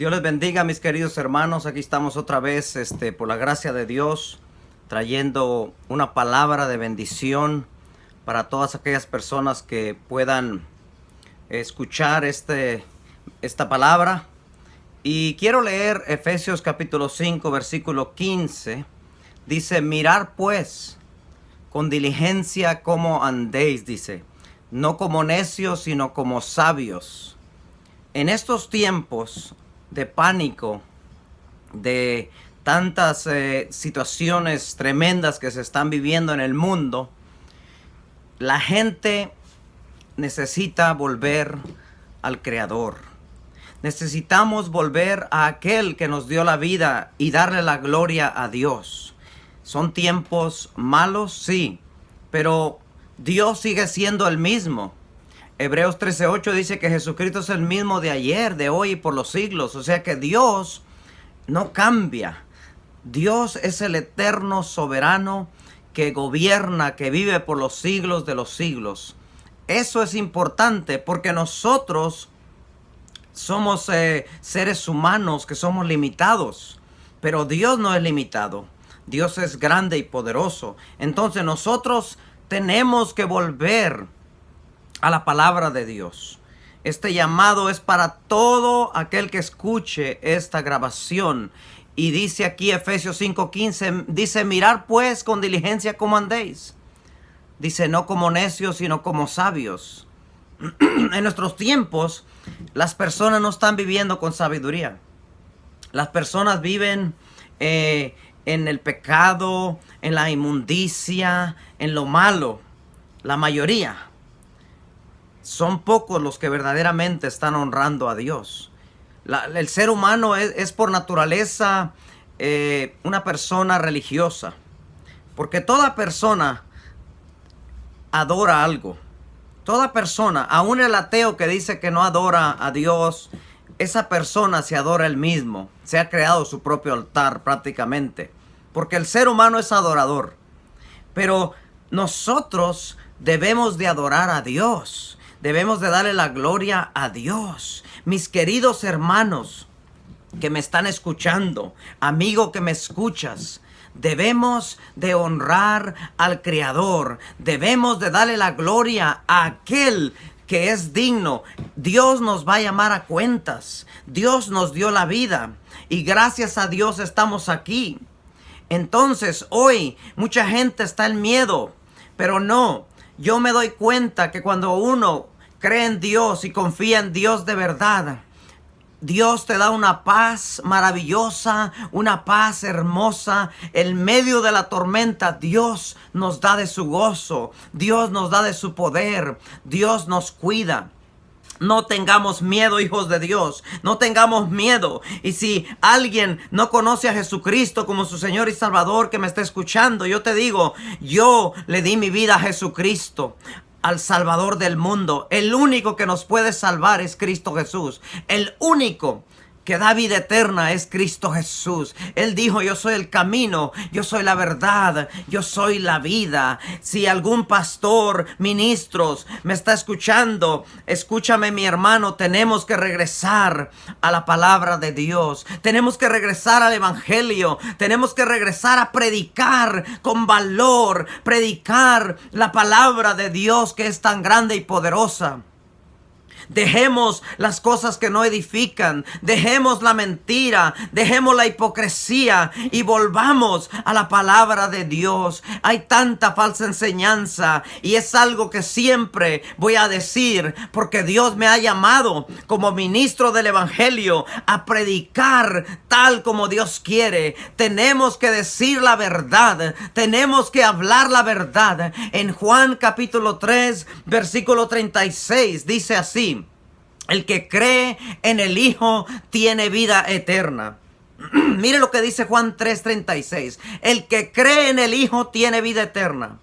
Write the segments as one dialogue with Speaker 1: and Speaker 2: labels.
Speaker 1: Dios les bendiga, mis queridos hermanos. Aquí estamos otra vez, por la gracia de Dios, trayendo una palabra de bendición para todas aquellas personas que puedan escuchar esta palabra. Y quiero leer Efesios capítulo 5, versículo 15. Dice: mirar pues con diligencia cómo andéis, dice, no como necios, sino como sabios. En estos tiempos de pánico, de tantas situaciones tremendas que se están viviendo en el mundo, la gente necesita volver al Creador. Necesitamos volver a aquel que nos dio la vida y darle la gloria a Dios. Son tiempos malos, sí, pero Dios sigue siendo el mismo. Hebreos 13:8 dice que Jesucristo es el mismo de ayer, de hoy y por los siglos. O sea que Dios no cambia. Dios es el eterno soberano que gobierna, que vive por los siglos de los siglos. Eso es importante porque nosotros somos seres humanos que somos limitados, pero Dios no es limitado. Dios es grande y poderoso. Entonces nosotros tenemos que volver a la palabra de Dios. Este llamado es para todo aquel que escuche esta grabación. Y dice aquí Efesios 5:15, dice: mirar pues con diligencia cómo andéis. Dice: no como necios, sino como sabios. En nuestros tiempos, las personas no están viviendo con sabiduría. Las personas viven en el pecado, en la inmundicia, en lo malo. La mayoría. Son pocos los que verdaderamente están honrando a Dios. El ser humano es por naturaleza una persona religiosa. Porque toda persona adora algo. Toda persona, aún el ateo que dice que no adora a Dios, esa persona se adora él mismo. Se ha creado su propio altar prácticamente. Porque el ser humano es adorador. Pero nosotros debemos de adorar a Dios. Debemos de darle la gloria a Dios. Mis queridos hermanos que me están escuchando, amigo que me escuchas, debemos de honrar al Creador. Debemos de darle la gloria a aquel que es digno. Dios nos va a llamar a cuentas. Dios nos dio la vida y gracias a Dios estamos aquí. Entonces hoy mucha gente está en miedo, pero no. Yo me doy cuenta que cuando uno cree en Dios y confía en Dios de verdad, Dios te da una paz maravillosa, una paz hermosa. En medio de la tormenta, Dios nos da de su gozo, Dios nos da de su poder, Dios nos cuida. No tengamos miedo, hijos de Dios. No tengamos miedo. Y si alguien no conoce a Jesucristo como su Señor y Salvador que me está escuchando, yo te digo, yo le di mi vida a Jesucristo, al Salvador del mundo. El único que nos puede salvar es Cristo Jesús. El único que da vida eterna es Cristo Jesús. Él dijo: yo soy el camino, yo soy la verdad, yo soy la vida. Si algún pastor, ministros me está escuchando, escúchame, mi hermano, tenemos que regresar a la palabra de Dios. Tenemos que regresar al evangelio. Tenemos que regresar a predicar con valor, predicar la palabra de Dios que es tan grande y poderosa. Dejemos las cosas que no edifican, dejemos la mentira, dejemos la hipocresía y volvamos a la palabra de Dios. Hay tanta falsa enseñanza y es algo que siempre voy a decir porque Dios me ha llamado como ministro del evangelio a predicar tal como Dios quiere. Tenemos que decir la verdad, tenemos que hablar la verdad. En Juan capítulo 3, versículo 36 dice así: el que cree en el Hijo tiene vida eterna. Mire lo que dice Juan 3:36. El que cree en el Hijo tiene vida eterna.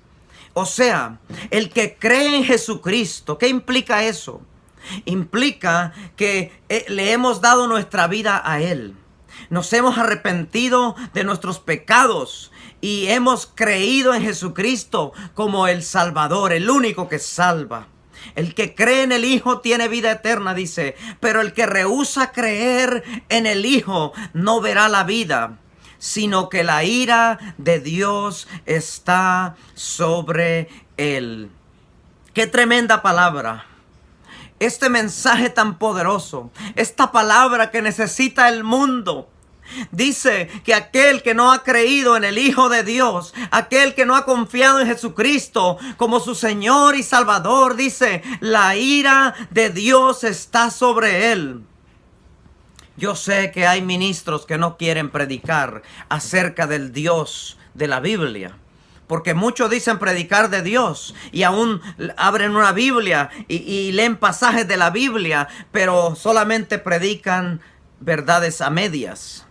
Speaker 1: O sea, el que cree en Jesucristo. ¿Qué implica eso? Implica que le hemos dado nuestra vida a Él. Nos hemos arrepentido de nuestros pecados y hemos creído en Jesucristo como el Salvador, el único que salva. El que cree en el Hijo tiene vida eterna, dice, pero el que rehúsa creer en el Hijo no verá la vida, sino que la ira de Dios está sobre él. ¡Qué tremenda palabra! Este mensaje tan poderoso, esta palabra que necesita el mundo. Dice que aquel que no ha creído en el Hijo de Dios, aquel que no ha confiado en Jesucristo como su Señor y Salvador, dice, la ira de Dios está sobre él. Yo sé que hay ministros que no quieren predicar acerca del Dios de la Biblia, porque muchos dicen predicar de Dios y aún abren una Biblia y leen pasajes de la Biblia, pero solamente predican verdades a medias.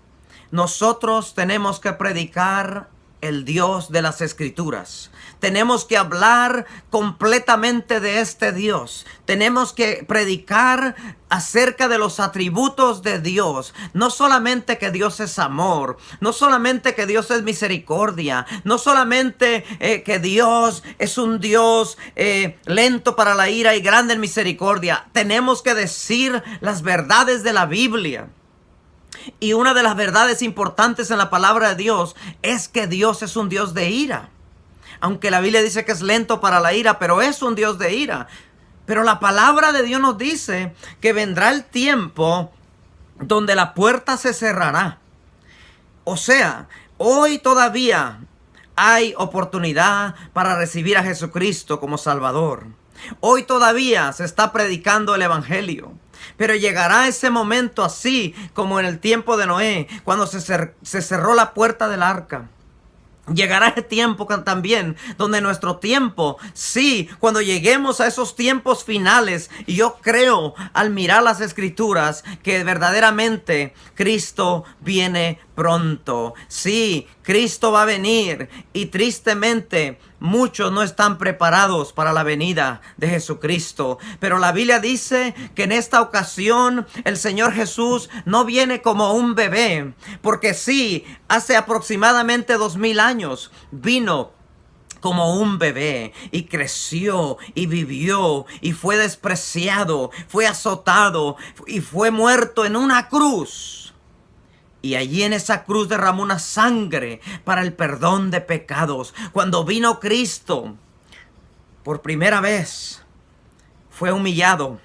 Speaker 1: Nosotros tenemos que predicar el Dios de las Escrituras. Tenemos que hablar completamente de este Dios. Tenemos que predicar acerca de los atributos de Dios. No solamente que Dios es amor, no solamente que Dios es misericordia, no solamente que Dios es un Dios lento para la ira y grande en misericordia. Tenemos que decir las verdades de la Biblia. Y una de las verdades importantes en la palabra de Dios es que Dios es un Dios de ira. Aunque la Biblia dice que es lento para la ira, pero es un Dios de ira. Pero la palabra de Dios nos dice que vendrá el tiempo donde la puerta se cerrará. O sea, hoy todavía hay oportunidad para recibir a Jesucristo como Salvador. Hoy todavía se está predicando el Evangelio. Pero llegará ese momento así como en el tiempo de Noé, cuando se cerró la puerta del arca. Llegará ese tiempo también, donde nuestro tiempo, sí, cuando lleguemos a esos tiempos finales, y yo creo al mirar las Escrituras que verdaderamente Cristo viene pronto. Sí, Cristo va a venir y tristemente muchos no están preparados para la venida de Jesucristo. Pero la Biblia dice que en esta ocasión el Señor Jesús no viene como un bebé, porque sí, hace aproximadamente 2000 años vino como un bebé y creció y vivió y fue despreciado, fue azotado y fue muerto en una cruz. Y allí en esa cruz derramó una sangre para el perdón de pecados. Cuando vino Cristo, por primera vez, fue humillado.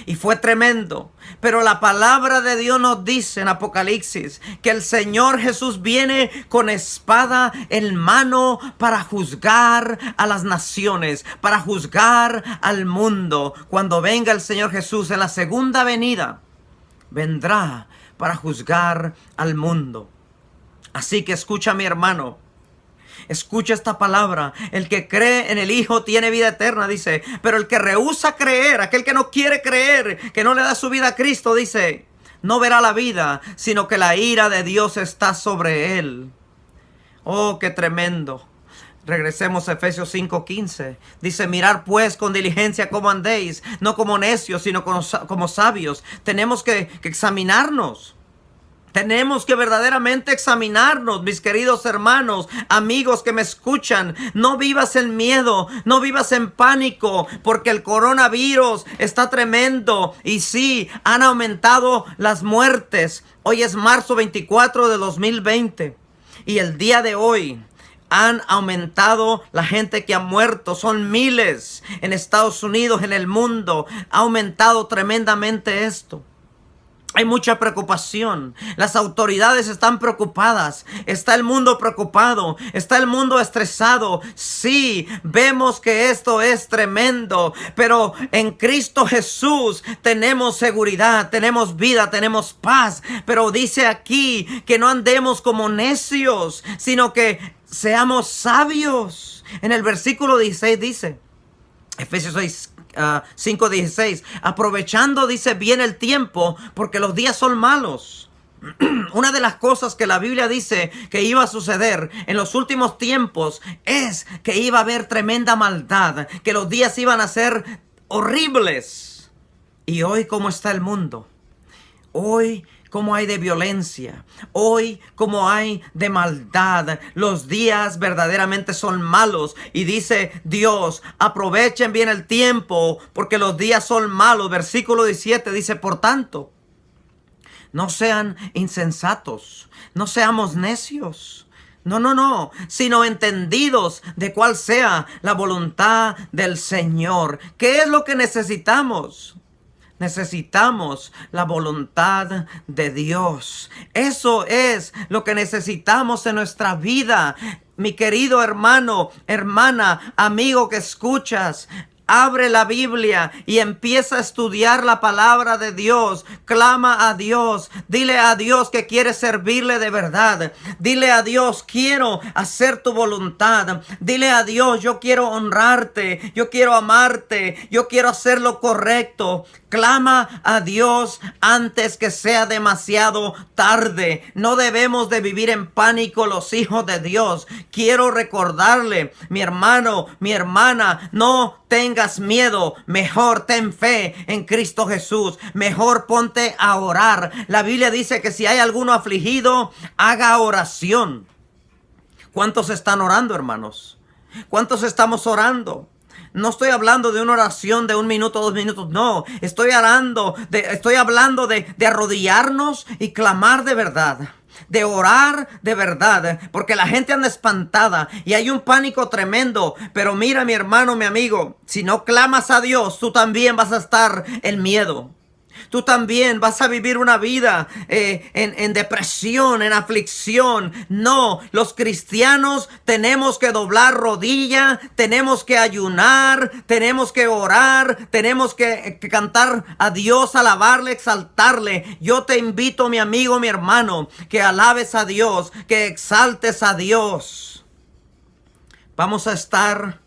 Speaker 1: Y fue tremendo. Pero la palabra de Dios nos dice en Apocalipsis que el Señor Jesús viene con espada en mano para juzgar a las naciones, para juzgar al mundo. Cuando venga el Señor Jesús en la segunda venida, vendrá para juzgar al mundo. Así que escucha, mi hermano, escucha esta palabra. El que cree en el Hijo tiene vida eterna, dice. Pero el que rehúsa creer, aquel que no quiere creer, que no le da su vida a Cristo, dice, no verá la vida, sino que la ira de Dios está sobre él. Oh, qué tremendo. Regresemos a Efesios 5:15. Dice, mirad pues con diligencia cómo andéis, no como necios, sino como sabios. Tenemos que examinarnos. Tenemos que verdaderamente examinarnos, mis queridos hermanos, amigos que me escuchan. No vivas en miedo, no vivas en pánico, porque el coronavirus está tremendo. Y sí, han aumentado las muertes. Hoy es marzo 24 de 2020. Y el día de hoy han aumentado la gente que ha muerto. Son miles en Estados Unidos, en el mundo. Ha aumentado tremendamente esto. Hay mucha preocupación. Las autoridades están preocupadas. Está el mundo preocupado. Está el mundo estresado. Sí, vemos que esto es tremendo. Pero en Cristo Jesús tenemos seguridad, tenemos vida, tenemos paz. Pero dice aquí que no andemos como necios, sino que seamos sabios. En el versículo 16 dice, Efesios 5:16, aprovechando, dice, bien el tiempo, porque los días son malos. Una de las cosas que la Biblia dice que iba a suceder en los últimos tiempos es que iba a haber tremenda maldad, que los días iban a ser horribles. Y hoy, ¿cómo está el mundo? Hoy, como hay de violencia, hoy como hay de maldad. Los días verdaderamente son malos y dice Dios, aprovechen bien el tiempo porque los días son malos. Versículo 17 dice, por tanto, no sean insensatos, no seamos necios. No, sino entendidos de cuál sea la voluntad del Señor. ¿Qué es lo que necesitamos? Necesitamos la voluntad de Dios. Eso es lo que necesitamos en nuestra vida. Mi querido hermano, hermana, amigo que escuchas, abre la Biblia y empieza a estudiar la palabra de Dios. Clama a Dios. Dile a Dios que quieres servirle de verdad. Dile a Dios, quiero hacer tu voluntad. Dile a Dios, yo quiero honrarte. Yo quiero amarte. Yo quiero hacer lo correcto. Clama a Dios antes que sea demasiado tarde. No debemos de vivir en pánico los hijos de Dios. Quiero recordarle, mi hermano, mi hermana, no tengas miedo, mejor ten fe en Cristo Jesús, mejor ponte a orar. La Biblia dice que si hay alguno afligido, haga oración. ¿Cuántos están orando, hermanos? ¿Cuántos estamos orando? No estoy hablando de una oración de 1 minuto, 2 minutos, no. Estoy hablando de arrodillarnos y clamar de verdad. De orar de verdad, porque la gente anda espantada y hay un pánico tremendo. Pero mira, mi hermano, mi amigo, si no clamas a Dios, tú también vas a estar en miedo. Tú también vas a vivir una vida en depresión, en aflicción. No, los cristianos tenemos que doblar rodilla, tenemos que ayunar, tenemos que orar, tenemos que cantar a Dios, alabarle, exaltarle. Yo te invito, mi amigo, mi hermano, que alabes a Dios, que exaltes a Dios. Vamos a estar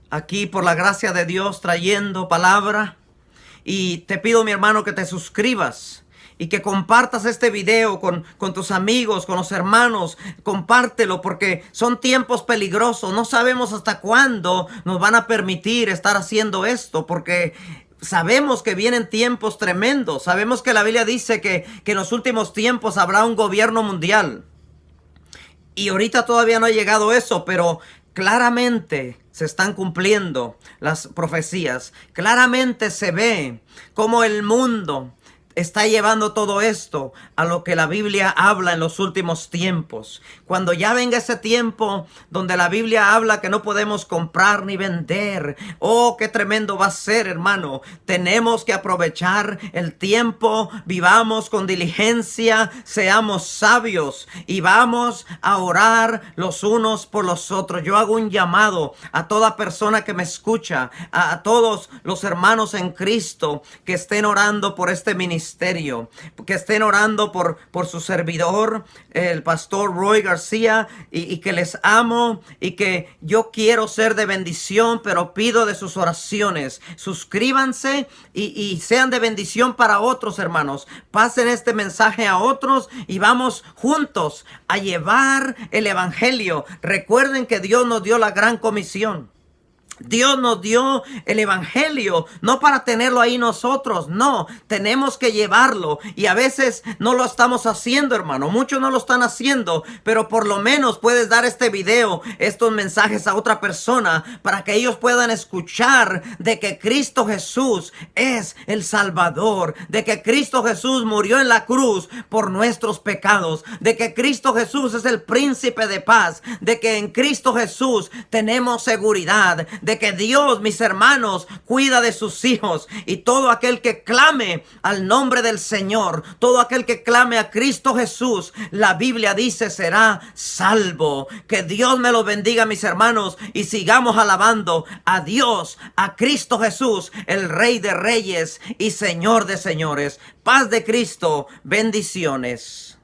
Speaker 1: aquí por la gracia de Dios trayendo palabra. Y te pido, mi hermano, que te suscribas y que compartas este video con tus amigos, con los hermanos. Compártelo porque son tiempos peligrosos. No sabemos hasta cuándo nos van a permitir estar haciendo esto, porque sabemos que vienen tiempos tremendos. Sabemos que la Biblia dice que en los últimos tiempos habrá un gobierno mundial. Y ahorita todavía no ha llegado eso, pero claramente se están cumpliendo las profecías. Claramente se ve cómo el mundo está llevando todo esto a lo que la Biblia habla en los últimos tiempos. Cuando ya venga ese tiempo donde la Biblia habla que no podemos comprar ni vender. Oh, qué tremendo va a ser, hermano. Tenemos que aprovechar el tiempo. Vivamos con diligencia. Seamos sabios. Y vamos a orar los unos por los otros. Yo hago un llamado a toda persona que me escucha. A todos los hermanos en Cristo que estén orando por este ministerio. Que estén orando por su servidor, el pastor Roy García, y que les amo y que yo quiero ser de bendición, pero pido de sus oraciones. Suscríbanse y sean de bendición para otros, hermanos. Pasen este mensaje a otros y vamos juntos a llevar el evangelio. Recuerden que Dios nos dio la gran comisión. Dios nos dio el evangelio no para tenerlo ahí nosotros, no, tenemos que llevarlo y a veces no lo estamos haciendo, hermano, muchos no lo están haciendo, pero por lo menos puedes dar este video, estos mensajes a otra persona para que ellos puedan escuchar de que Cristo Jesús es el Salvador, de que Cristo Jesús murió en la cruz por nuestros pecados, de que Cristo Jesús es el príncipe de paz, de que en Cristo Jesús tenemos seguridad, de que Dios, mis hermanos, cuida de sus hijos. Y todo aquel que clame al nombre del Señor, todo aquel que clame a Cristo Jesús, la Biblia dice será salvo. Que Dios me los bendiga, mis hermanos, y sigamos alabando a Dios, a Cristo Jesús, el Rey de Reyes y Señor de Señores. Paz de Cristo, bendiciones.